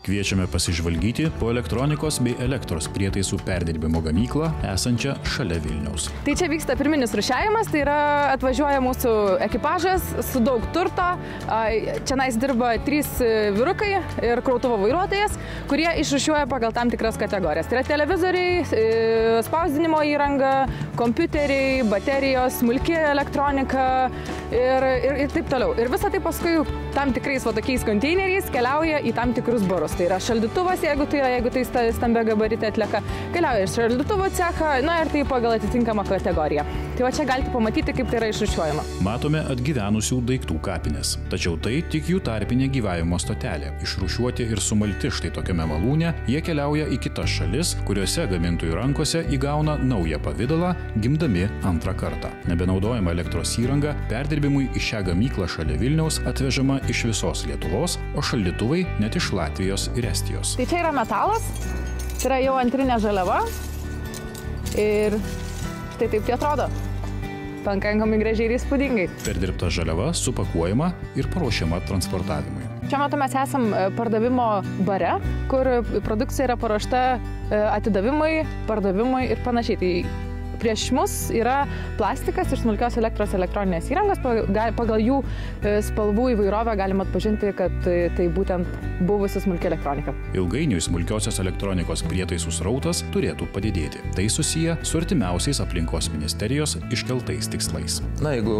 Kviečiame pasižvalgyti po elektronikos bei elektros prietaisų perdirbimo gamyklą esančią šalia Vilniaus. Tai čia vyksta pirminis rūšiavimas, tai yra atvažiuoja mūsų ekipažas su daug turto. Čia dirba 3 vyrukai ir krautuvo vairuotojas, kurie išrūšiuoja pagal tam tikras kategorijas. Tai yra televizoriai, spausdinimo įranga, kompiuteriai, baterijos, smulki elektronika ir taip toliau. Ir visą tai paskui tam tikrais tokiais konteineriais keliauja į tam tikrus barus. Tai yra šaldytuvas, jeigu tai stambia gabaritė atlieka, keliauja iš šaldytuvo cechą, ir tai pagal atitinkamą kategoriją. Tai va čia galite pamatyti, kaip tai yra išrūšiuojama. Matome atgyvenusių daiktų kapines. Tačiau tai tik jų tarpinė gyvavimo stotelė. Išrūšiuoti ir sumalti štai tokiame malūne, jie keliauja į kitas šalis, kuriuose gamintojų rankose įgauna naują pavidalą, gimdami antrą kartą. Nebenaudojama elektros įranga perdirbimui į šią gamyklą šalia Vilniaus atvežama iš visos Lietuvos, o šaldytuvai net iš Latvijos ir Estijos. Tai čia yra metalas, tai yra jau antrinė žaliava ir štai taip tai atrodo. Pakankamai gražiai ir įspūdingai. Perdirbta žaliava supakuojama ir paruošiama transportavimui. Šiuo metu mes esam pardavimo bare, kur produkcija yra paruošta atidavimui, pardavimui ir panašiai. Tai prieš mus yra plastikas ir smulkios elektros elektroninės įrangos. Pagal jų spalvų įvairovę galima atpažinti, kad tai būtent buvusi smulki elektronika. Ilgainiui smulkiosios elektronikos prietaisų srautas turėtų padidėti. Tai susiję su artimiausiais aplinkos ministerijos iškeltais tikslais. Jeigu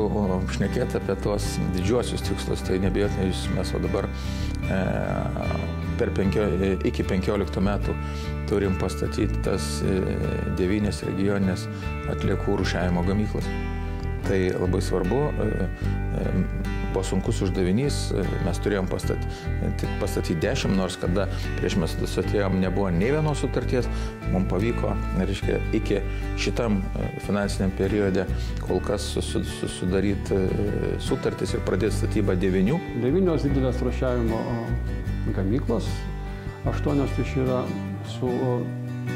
šnekėti apie tuos didžiuosius tikslus, tai neabejotinai mes dabar iki 15 metų turim pastatyti tas 9 regioninės atliekų rūšiavimo gamyklas. Tai labai svarbu, buvo sunkus uždavinys, mes turėjom pastatyti 10, nors kada prieš mes atėjom nebuvo nei vienos sutarties, mums pavyko, iki šitam finansiniam periode kol kas sudaryti sutartis ir pradėti statybą 9. 9 didelės rūšiavimo gamyklos, 8 iš yra su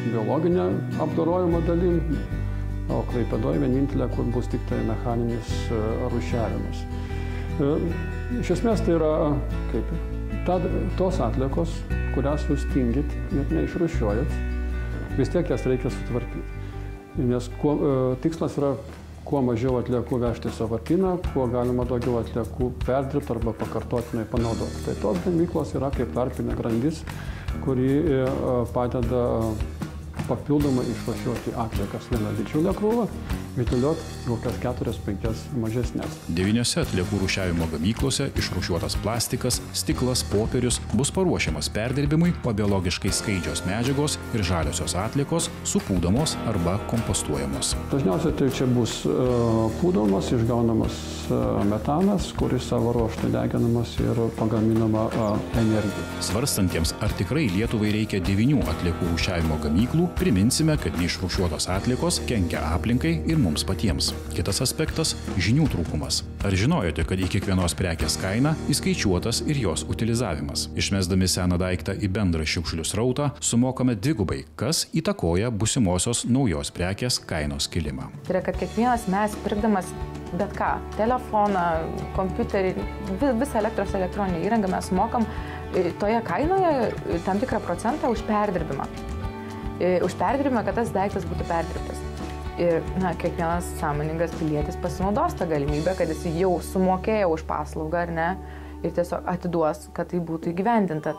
biologinė apdorojimo dalim, o Klaipėdoje vienintelė, kur bus tik tai mechaninis rūšiavimas. Iš esmės tai yra tos atliekos, kurias jūs tingit ir neišrūšiuojat, vis tiek jas reikia sutvarkyti. Nes tikslas yra kuo mažiau atliekų vežti sąvartyną, kuo galima daugiau atliekų perdirbti arba pakartotinai panaudoti. Tai tos gamyklos yra kaip tarpinė grandis, kuri padeda papildomai išrūšiuoti atliekas vieną didžiulę krūvą, vytilioti kokias 4-5 mažesnės. 9 atliekų rūšiavimo gamyklose išrūšiuotas plastikas, stiklas, popierius bus paruošiamas perdirbimui, o biologiškai skaidžios medžiagos ir žaliosios atliekos supūdamos arba kompostuojamos. Dažniausiai tai čia bus pūdomas, išgaunamas metanas, kuris savo ruožtu deginamas ir pagaminama energija. Svarstantiems, ar tikrai Lietuvai reikia 9 atliekų rūšiavimo gamyklų, priminsime, kad neišrūšiuotos atliekos kenkia aplinkai ir mums patiems. Kitas aspektas – žinių trūkumas. Ar žinojote, kad į kiekvienos prekės kainą įskaičiuotas ir jos utilizavimas? Išmesdami seną daiktą į bendrą šiukšlių srautą, sumokame dvigubai, kas įtakoja būsimosios naujos prekės kainos kilimą. Tai yra, kad kiekvienas mes pirkdamas bet ką, telefoną, kompiuterį, visą elektros elektroninę įrangą mes mokam toje kainoje tam tikrą procentą už perdirbimą. Už perdirbimą, kad tas daiktas būtų perdirbtas. Ir kiekvienas sąmoningas pilietis pasinaudos tą galimybę, kad jis jau sumokėjo už paslaugą, ar ne, ir tiesiog atiduos, kad tai būtų įgyvendinta.